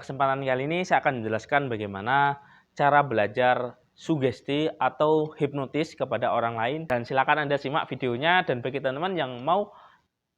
Kesempatan kali ini saya akan menjelaskan bagaimana cara belajar sugesti atau hipnotis kepada orang lain, dan silakan Anda simak videonya. Dan bagi teman-teman yang mau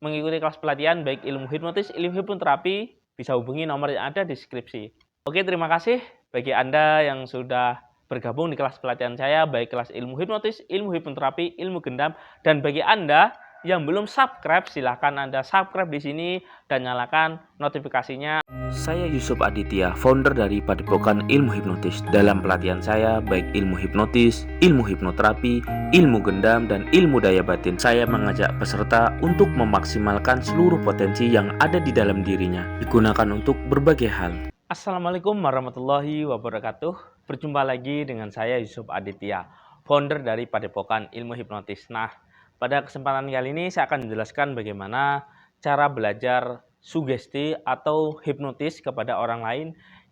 mengikuti kelas pelatihan baik ilmu hipnotis, ilmu hipnoterapi, bisa hubungi nomor yang ada di deskripsi. Oke, terima kasih bagi Anda yang sudah bergabung di kelas pelatihan saya baik kelas ilmu hipnotis, ilmu hipnoterapi, ilmu gendam. Dan bagi Anda yang belum subscribe, silahkan Anda subscribe di sini dan nyalakan notifikasinya. Saya Yusuf Aditya, founder dari Padepokan Ilmu Hipnotis. Dalam pelatihan saya, baik ilmu hipnotis, ilmu hipnoterapi, ilmu gendam, dan ilmu daya batin, saya mengajak peserta untuk memaksimalkan seluruh potensi yang ada di dalam dirinya, digunakan untuk berbagai hal. Assalamualaikum warahmatullahi wabarakatuh. Berjumpa lagi dengan saya Yusuf Aditya, founder dari Padepokan Ilmu Hipnotis. Nah, pada kesempatan kali ini saya akan menjelaskan bagaimana cara belajar sugesti atau hipnotis kepada orang lain,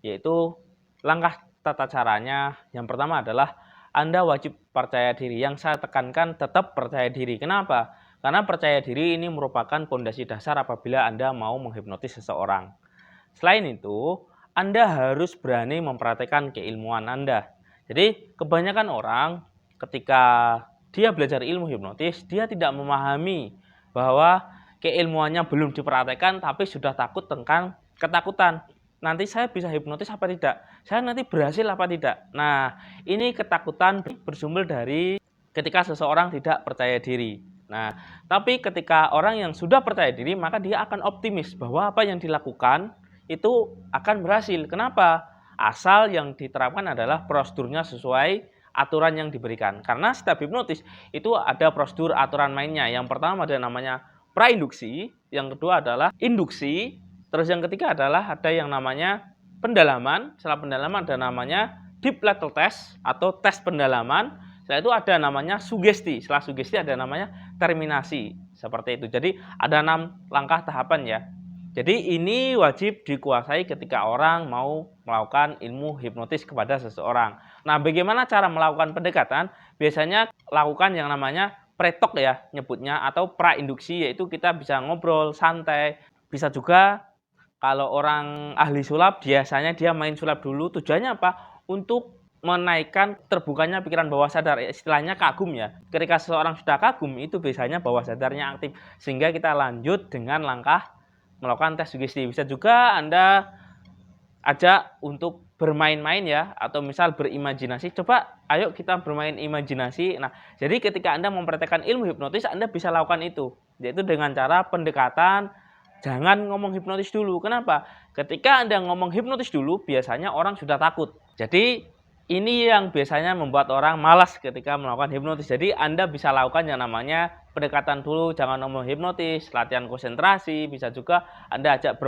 yaitu langkah tata caranya. Yang pertama adalah Anda wajib percaya diri. Yang saya tekankan tetap percaya diri. Kenapa? Karena percaya diri ini merupakan fondasi dasar apabila Anda mau menghipnotis seseorang. Selain itu, Anda harus berani mempraktekkan keilmuan Anda. Jadi, kebanyakan orang ketika dia belajar ilmu hipnotis, dia tidak memahami bahwa keilmuannya belum dipraktekkan, tapi sudah takut tentang ketakutan. Nanti saya bisa hipnotis apa tidak? Saya nanti berhasil apa tidak? Nah, ini ketakutan bersumber dari ketika seseorang tidak percaya diri. Nah, tapi ketika orang yang sudah percaya diri, maka dia akan optimis bahwa apa yang dilakukan itu akan berhasil. Kenapa? Asal yang diterapkan adalah prosedurnya sesuai aturan yang diberikan. Karena setiap hipnotis itu ada prosedur aturan mainnya. Yang pertama ada namanya prainduksi, yang kedua adalah induksi, terus yang ketiga adalah ada yang namanya pendalaman. Setelah pendalaman ada namanya deep level test atau tes pendalaman. Setelah itu ada namanya sugesti. Setelah sugesti ada namanya terminasi. Seperti itu. Jadi ada 6 langkah tahapan ya. Jadi ini wajib dikuasai ketika orang mau melakukan ilmu hipnotis kepada seseorang. Nah, bagaimana cara melakukan pendekatan? Biasanya lakukan yang namanya pre-talk ya nyebutnya, atau prainduksi, yaitu kita bisa ngobrol santai. Bisa juga kalau orang ahli sulap biasanya dia main sulap dulu. Tujuannya apa? Untuk menaikkan terbukanya pikiran bawah sadar, istilahnya kagum ya. Ketika seseorang sudah kagum, itu biasanya bawah sadarnya aktif, sehingga kita lanjut dengan langkah melakukan tes sugesti. Bisa juga Anda ajak untuk bermain-main ya, atau misal berimajinasi. Coba ayo kita bermain imajinasi. Nah, jadi ketika Anda mempraktekkan ilmu hipnotis, Anda bisa lakukan itu, yaitu dengan cara pendekatan. Jangan ngomong hipnotis dulu. Kenapa? Ketika Anda ngomong hipnotis dulu, biasanya orang sudah takut. Jadi ini yang biasanya membuat orang malas ketika melakukan hipnotis. Jadi Anda bisa lakukan yang namanya pendekatan dulu, jangan ngomong hipnotis, latihan konsentrasi. Bisa juga Anda ajak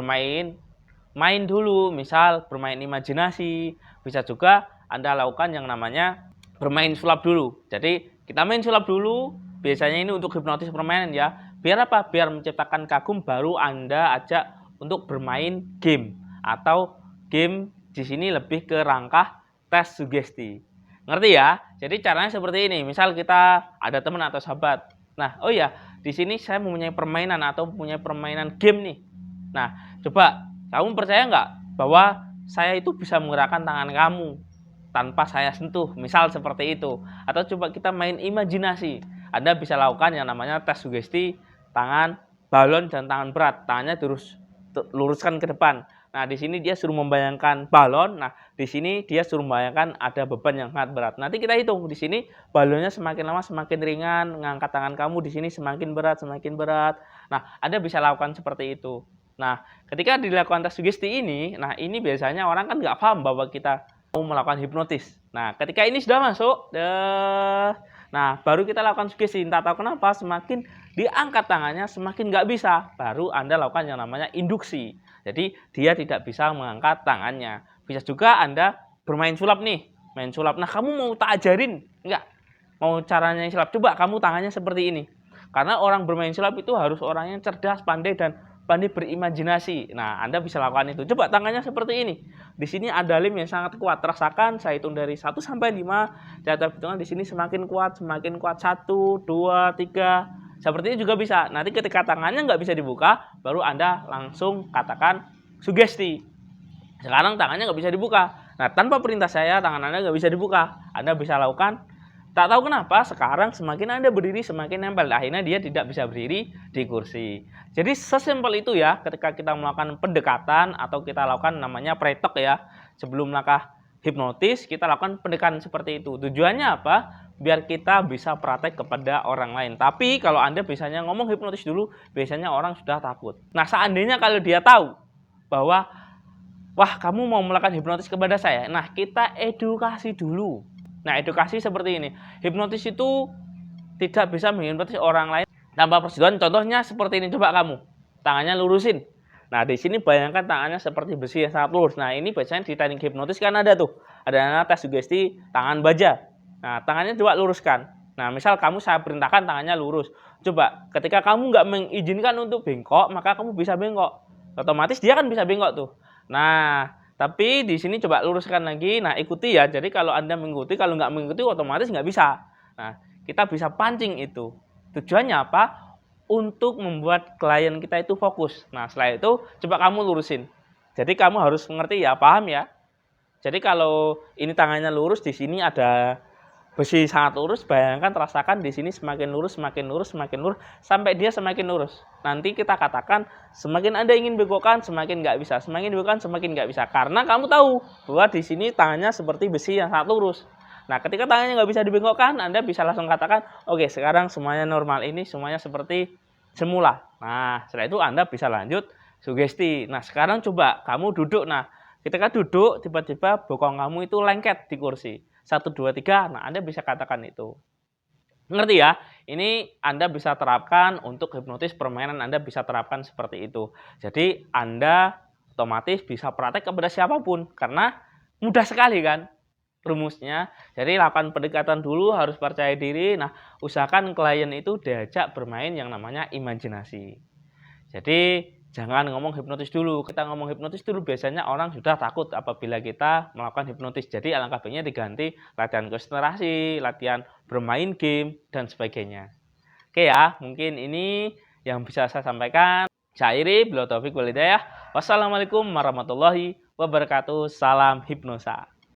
main dulu, misal bermain imajinasi. Bisa juga Anda lakukan yang namanya bermain sulap dulu. Jadi kita main sulap dulu, biasanya ini untuk hipnotis permainan ya. Biar apa? Biar menciptakan kagum, baru Anda ajak untuk bermain game. Atau game di sini lebih ke rangka tes sugesti. Ngerti ya? Jadi caranya seperti ini. Misal kita ada teman atau sahabat. Nah, oh ya, di sini saya mempunyai permainan atau mempunyai permainan game nih. Nah, coba kamu percaya nggak bahwa saya itu bisa menggerakkan tangan kamu tanpa saya sentuh, misal seperti itu. Atau coba kita main imajinasi. Anda bisa lakukan yang namanya tes sugesti tangan balon dan tangan berat. Tangannya luruskan ke depan. Nah, di sini dia suruh membayangkan balon. Nah, di sini dia suruh membayangkan ada beban yang sangat berat. Nanti kita hitung di sini balonnya semakin lama semakin ringan, ngangkat tangan kamu di sini semakin berat, semakin berat. Nah, Anda bisa lakukan seperti itu. Nah, ketika dilakukan tes sugesti ini, nah ini biasanya orang kan nggak paham bahwa kita mau melakukan hipnotis. Nah, ketika ini sudah masuk, nah baru kita lakukan sugesti. Entah tahu kenapa semakin diangkat tangannya semakin nggak bisa. Baru Anda lakukan yang namanya induksi. Jadi dia tidak bisa mengangkat tangannya. Bisa juga Anda bermain sulap nih, main sulap. Nah, kamu mau tak ajarin? Enggak. Mau caranya sulap? Coba kamu tangannya seperti ini. Karena orang bermain sulap itu harus orang yang cerdas, pandai, dan pandai berimajinasi. Nah, Anda bisa lakukan itu. Coba tangannya seperti ini. Di sini ada lem yang sangat kuat. Rasakan, saya hitung dari 1 sampai 5. Cara hitungan di sini semakin kuat, semakin kuat. 1, 2, 3. Seperti ini juga bisa. Nanti ketika tangannya nggak bisa dibuka, baru Anda langsung katakan sugesti. Sekarang tangannya nggak bisa dibuka. Nah, tanpa perintah saya, tangan Anda nggak bisa dibuka. Anda bisa lakukan. Tak tahu kenapa, sekarang semakin Anda berdiri, semakin nempel. Akhirnya dia tidak bisa berdiri di kursi. Jadi sesimpel itu ya, ketika kita melakukan pendekatan atau kita lakukan namanya pre-talk ya. Sebelum langkah hipnotis, kita lakukan pendekatan seperti itu. Tujuannya apa? Biar kita bisa praktek kepada orang lain. Tapi kalau Anda biasanya ngomong hipnotis dulu, biasanya orang sudah takut. Nah, seandainya kalau dia tahu bahwa, wah, kamu mau melakukan hipnotis kepada saya. Nah, kita edukasi dulu. Nah, edukasi seperti ini. Hipnotis itu tidak bisa menghipnotis orang lain tanpa persetujuan. Contohnya seperti ini. Coba kamu, tangannya lurusin. Nah, di sini bayangkan tangannya seperti besi yang sangat lurus. Nah, ini biasanya di teknik hipnotis kan ada tuh. Ada tes sugesti tangan baja. Nah, tangannya coba luruskan. Nah, misal kamu saya perintahkan tangannya lurus. Coba, ketika kamu nggak mengizinkan untuk bengkok, maka kamu bisa bengkok. Otomatis dia kan bisa bengkok tuh. Nah, tapi di sini coba luruskan lagi. Nah, ikuti ya. Jadi kalau Anda mengikuti, kalau nggak mengikuti otomatis nggak bisa. Nah, kita bisa pancing itu. Tujuannya apa? Untuk membuat klien kita itu fokus. Nah, setelah itu coba kamu lurusin. Jadi kamu harus mengerti ya, paham ya. Jadi kalau ini tangannya lurus, di sini ada besi sangat lurus, bayangkan rasakan di sini semakin lurus, semakin lurus, semakin lurus, sampai dia semakin lurus. Nanti kita katakan semakin Anda ingin bengkokkan, semakin nggak bisa, semakin bengkokkan, semakin nggak bisa. Karena kamu tahu bahwa di sini tangannya seperti besi yang sangat lurus. Nah, ketika tangannya nggak bisa dibengkokkan, Anda bisa langsung katakan, oke, sekarang semuanya normal, ini semuanya seperti semula. Nah, setelah itu Anda bisa lanjut sugesti. Nah, sekarang coba kamu duduk. Nah, ketika duduk, tiba-tiba bokong kamu itu lengket di kursi. 1, 2, 3, nah Anda bisa katakan itu. Ngerti ya? Ini Anda bisa terapkan untuk hipnotis permainan, Anda bisa terapkan seperti itu. Jadi Anda otomatis bisa praktek kepada siapapun, karena mudah sekali kan rumusnya. Jadi lakukan pendekatan dulu, harus percaya diri. Nah, usahakan klien itu diajak bermain yang namanya imajinasi. Jadi jangan ngomong hipnotis dulu. Kita ngomong hipnotis dulu biasanya orang sudah takut apabila kita melakukan hipnotis. Jadi alangkah baiknya diganti latihan konsentrasi, latihan bermain game, dan sebagainya. Oke ya, mungkin ini yang bisa saya sampaikan. Saya akhiri, billahi taufiq wal hidayah. Wassalamualaikum warahmatullahi wabarakatuh. Salam hipnosa.